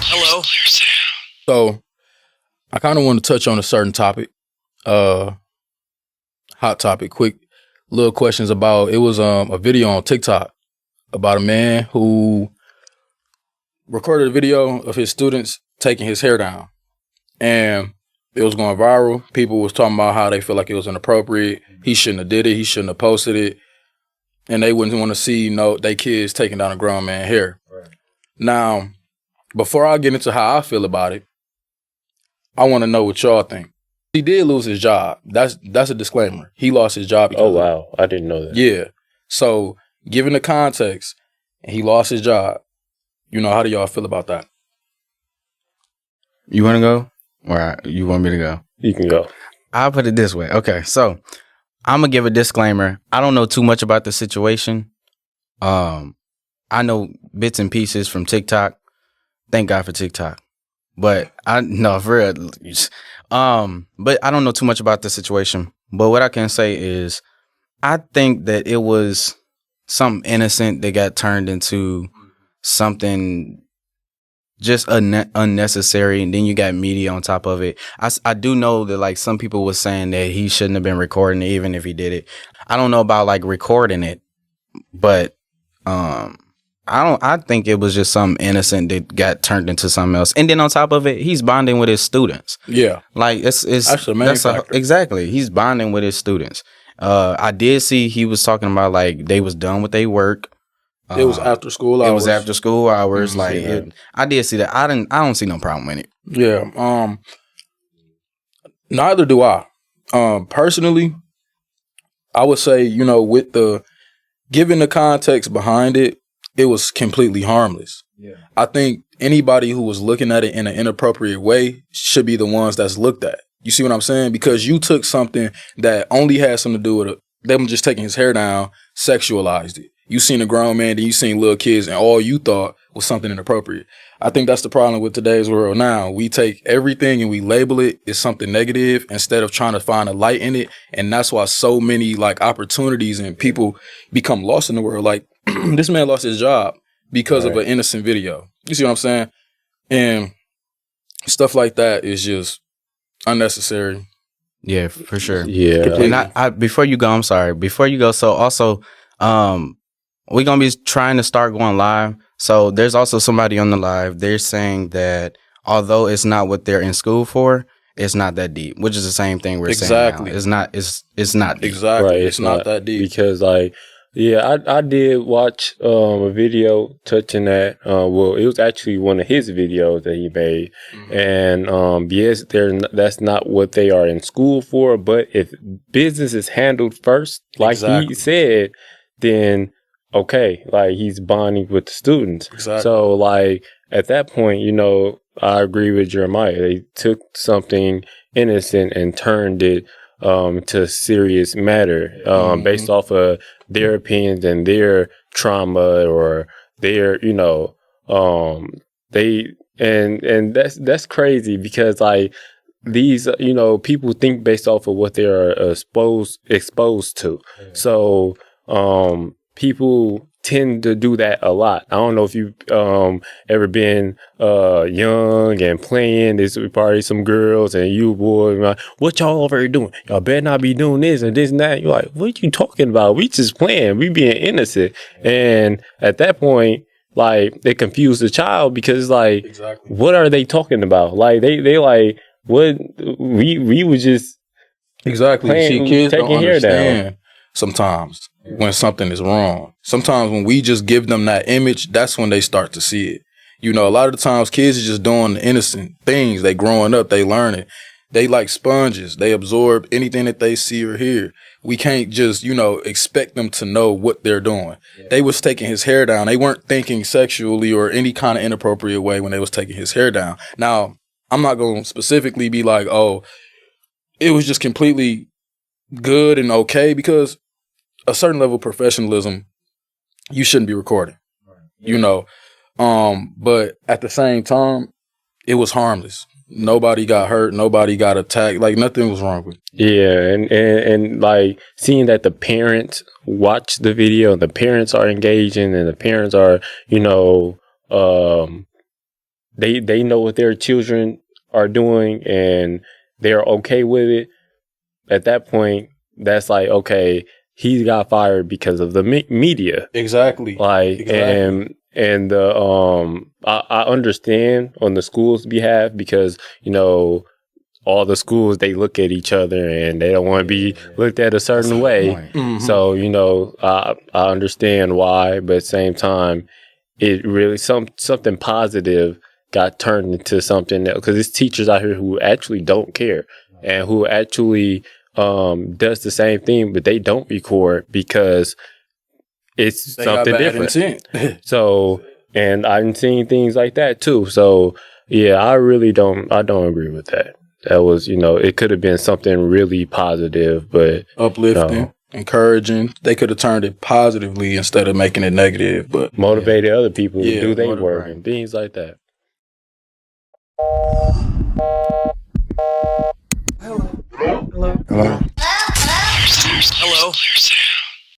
Hello. So I kind of want to touch on a certain topic, hot topic. Quick little questions about. It was a video on TikTok about a man who recorded a video of his students taking his hair down, and it was going viral. People was talking about how they feel like it was inappropriate. He shouldn't have did it. He shouldn't have posted it, and they wouldn't want to see they kids taking down a grown man hair. Right. Now, before I get into how I feel about it, I want to know what y'all think. He did lose his job. That's a disclaimer. He lost his job. Oh, wow. I didn't know that. Yeah. So, given the context, and he lost his job, how do y'all feel about that? You want to go? Or you want me to go? You can go. I'll put it this way. Okay, so I'm going to give a disclaimer. I don't know too much about the situation. I know bits and pieces from TikTok. Thank God for TikTok. But for real. But I don't know too much about the situation. But what I can say is I think that it was something innocent that got turned into something just unnecessary, and then you got media on top of it. I do know that like some people was saying that he shouldn't have been recording it, even if he did it. I don't know about like recording it, but I think it was just something innocent that got turned into something else. And then on top of it, he's bonding with his students. Yeah, like it's that's the main factor. Exactly, he's bonding with his students. I did see he was talking about like they was done with their work. It was after school hours. It was after school hours. I did see that. I don't see no problem with it. Yeah. Neither do I. Personally, I would say, with given the context behind it, it was completely harmless. Yeah. I think anybody who was looking at it in an inappropriate way should be the ones that's looked at. You see what I'm saying? Because you took something that only had something to do with them just taking his hair down, sexualized it. You seen a grown man, then you seen little kids, and all you thought was something inappropriate. I think that's the problem with today's world now. We take everything and we label it as something negative instead of trying to find a light in it. And that's why so many like opportunities and people become lost in the world. Like this man lost his job because of an innocent video. You see what I'm saying? And stuff like that is just unnecessary. Yeah, for sure. Yeah. And I before you go, I'm sorry. Before you go, so also, we're going to be trying to start going live. So there's also somebody on the live. They're saying that although it's not what they're in school for, it's not that deep, which is the same thing we're saying now. It's not deep. Exactly. Right, it's not that deep. Because I did watch a video touching that. Well, it was actually one of his videos that he made. Mm-hmm. And yes, that's not what they are in school for. But if business is handled first, like he said, then okay, like he's bonding with the students. Exactly. So like at that point, I agree with Jeremiah. They took something innocent and turned it to a serious matter based off of their opinions and their trauma or their, and that's crazy because like these, people think based off of what they are exposed to. Yeah. So people tend to do that a lot. I don't know if you've ever been young and playing this party, some girls, and you boy, like, what y'all over here doing? Y'all better not be doing this and this and that. You're like, what are you talking about? We just playing. We being innocent. And at that point, like they confuse the child because like, what are they talking about? Like they like what we was just playing, see, kids don't understand sometimes when something is wrong. Sometimes when we just give them that image, that's when they start to see it. A lot of the times kids are just doing innocent things. They growing up, they learning. They like sponges. They absorb anything that they see or hear. We can't just, expect them to know what they're doing. Yeah. They was taking his hair down. They weren't thinking sexually or any kind of inappropriate way when they was taking his hair down. Now, I'm not going to specifically be like, oh, it was just completely good and okay, because a certain level of professionalism, you shouldn't be recording, right. But at the same time, it was harmless. Nobody got hurt. Nobody got attacked. Like nothing was wrong with it. Yeah, and like seeing that the parents watch the video, and the parents are engaging, and the parents are, you know, they know what their children are doing, and they're okay with it. At that point, that's like, okay, he got fired because of the media. Exactly. Like, exactly. And the I understand on the school's behalf, because, you know, all the schools, they look at each other and they don't want to be looked at a certain way. Mm-hmm. So, you know, I understand why, but at the same time, it really something positive got turned into something else, because there's teachers out here who actually don't care and who actually does the same thing, but they don't record because it's they something different. So, and I've seen things like that too. So yeah, I don't agree with that. That was, you know, it could have been something really positive, but uplifting, encouraging. They could have turned it positively instead of making it negative, but motivated other people to do their work and things like that. Hello. Hello.